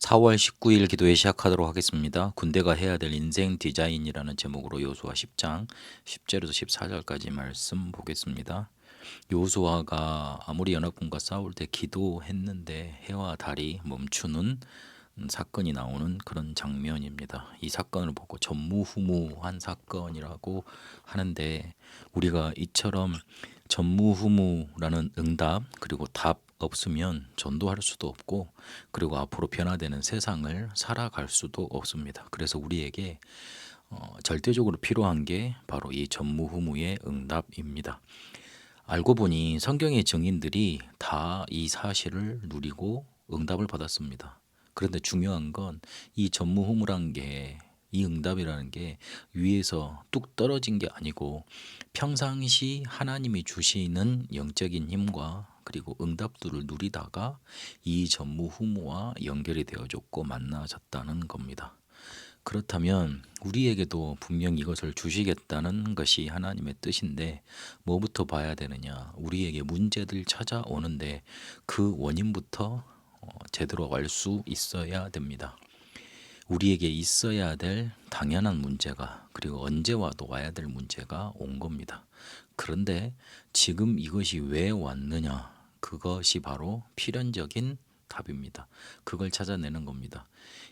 4월 19일 기도회 시작하도록 하겠습니다. 군대가 해야 될 인생 디자인이라는 제목으로 요수아 10장 10절에서 14절까지 말씀 보겠습니다. 요수아가 아무리 연합군과 싸울 때 기도했는데 해와 달이 멈추는 사건이 나오는 그런 장면입니다. 이 사건을 보고 전무후무한 사건이라고 하는데, 우리가 이처럼 전무후무라는 응답 그리고 답 없으면 전도할 수도 없고, 그리고 앞으로 변화되는 세상을 살아갈 수도 없습니다. 그래서 우리에게 절대적으로 필요한 게 바로 이 전무후무의 응답입니다. 알고 보니 성경의 증인들이 다 이 사실을 누리고 응답을 받았습니다. 그런데 중요한 건 이 전무후무란 게, 이 응답이라는 게 위에서 뚝 떨어진 게 아니고 평상시 하나님이 주시는 영적인 힘과 그리고 응답들을 누리다가 이 전무후무와 연결이 되어졌고 만나졌다는 겁니다. 그렇다면 우리에게도 분명 이것을 주시겠다는 것이 하나님의 뜻인데, 뭐부터 봐야 되느냐? 우리에게 문제들 찾아오는데 그 원인부터 제대로 알 수 있어야 됩니다. 우리에게 있어야 될 당연한 문제가, 그리고 언제 와도 와야 될 문제가 온 겁니다. 그런데 지금 이것이 왜 왔느냐? 그것이 바로 필연적인 답입니다. 그걸 찾아내는 겁니다.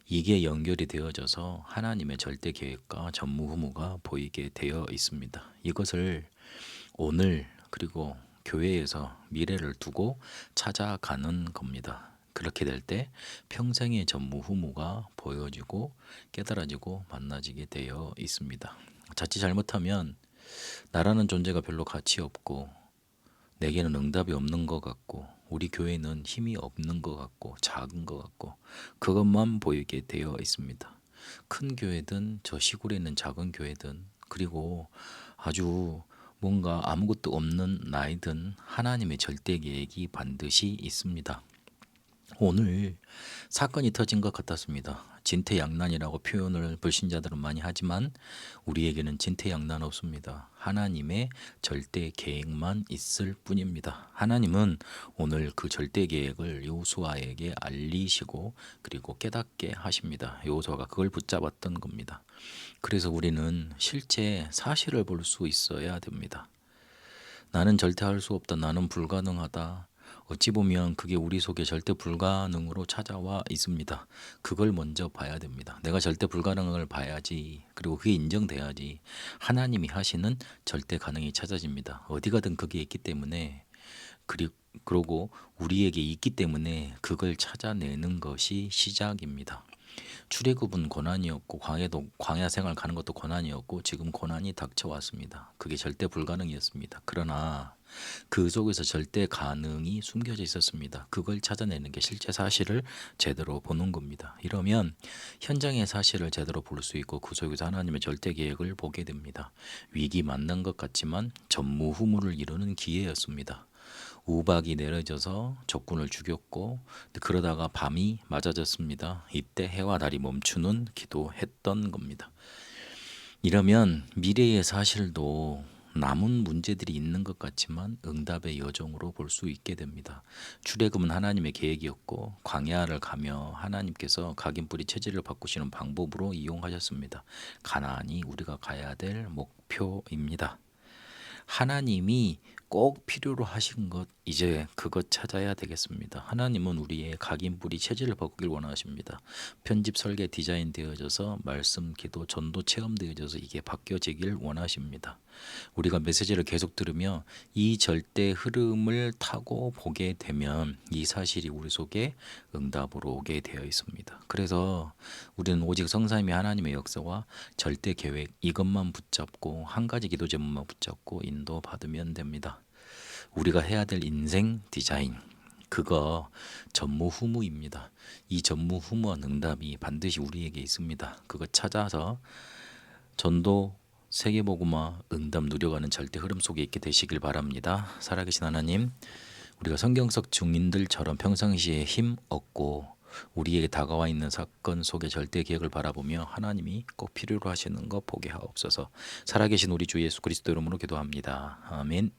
이게 연결이 되어져서 하나님의 절대 계획과 전무후무가 보이게 되어 있습니다. 이것을 오늘 그리고 교회에서 미래를 두고 찾아가는 겁니다. 그렇게 될 때 평생의 전무후무가 보여지고 깨달아지고 만나지게 되어 있습니다. 자칫 잘못하면 나라는 존재가 별로 가치 없고, 내게는 응답이 없는 것 같고, 우리 교회는 힘이 없는 것 같고, 작은 것 같고, 그것만 보이게 되어 있습니다. 큰 교회든 저 시골에 있는 작은 교회든, 그리고 아주 뭔가 아무것도 없는 나이든 하나님의 절대 계획이 반드시 있습니다. 오늘 사건이 터진 것 같았습니다. 진퇴양난이라고 표현을 불신자들은 많이 하지만 우리에게는 진퇴양난 없습니다. 하나님의 절대 계획만 있을 뿐입니다. 하나님은 오늘 그 절대 계획을 여호수아에게 알리시고 그리고 깨닫게 하십니다. 여호수아가 그걸 붙잡았던 겁니다. 그래서 우리는 실제 사실을 볼 수 있어야 됩니다. 나는 절대 할 수 없다. 나는 불가능하다. 어찌 보면 그게 우리 속에 절대 불가능으로 찾아와 있습니다. 그걸 먼저 봐야 됩니다. 내가 절대 불가능을 봐야지. 그리고 그게 인정돼야지 하나님이 하시는 절대 가능이 찾아집니다. 어디 가든 그게 있기 때문에, 그리고 우리에게 있기 때문에 그걸 찾아내는 것이 시작입니다. 출애굽은 고난이었고, 광야 생활 가는 것도 고난이었고, 지금 고난이 닥쳐왔습니다. 그게 절대 불가능이었습니다. 그러나 그 속에서 절대 가능이 숨겨져 있었습니다. 그걸 찾아내는 게 실제 사실을 제대로 보는 겁니다. 이러면 현장의 사실을 제대로 볼 수 있고 그 속에서 하나님의 절대 계획을 보게 됩니다. 위기 만난 것 같지만 전무후무를 이루는 기회였습니다. 우박이 내려져서 적군을 죽였고, 그러다가 밤이 맞아졌습니다. 이때 해와 달이 멈추는 기도했던 겁니다. 이러면 미래의 사실도 남은 문제들이 있는 것 같지만 응답의 여정으로 볼 수 있게 됩니다. 출애굽은 하나님의 계획이었고, 광야를 가며 하나님께서 각인뿌리 체질을 바꾸시는 방법으로 이용하셨습니다. 가나안이 우리가 가야 될 목표입니다. 하나님이 꼭 필요로 하신 것, 이제 그것 찾아야 되겠습니다. 하나님은 우리의 각인뿌리 체질을 바꾸길 원하십니다. 편집 설계 디자인 되어져서 말씀 기도 전도 체험되어져서 이게 바뀌어지길 원하십니다. 우리가 메시지를 계속 들으며 이 절대 흐름을 타고 보게 되면 이 사실이 우리 속에 응답으로 오게 되어 있습니다. 그래서 우리는 오직 성삼위 하나님의 역사와 절대 계획, 이것만 붙잡고 한 가지 기도 제목만 붙잡고 인도받으면 됩니다. 우리가 해야 될 인생 디자인, 그거 전무후무입니다. 이 전무후무한 응답이 반드시 우리에게 있습니다. 그거 찾아서 전도 세계복음화 응답 누려가는 절대 흐름 속에 있게 되시길 바랍니다. 살아계신 하나님, 우리가 성경 속 증인들처럼 평상시에 힘 얻고 우리에게 다가와 있는 사건 속의 절대 계획을 바라보며 하나님이 꼭 필요로 하시는 거 보게 하옵소서. 살아계신 우리 주 예수 그리스도 이름으로 기도합니다. 아멘.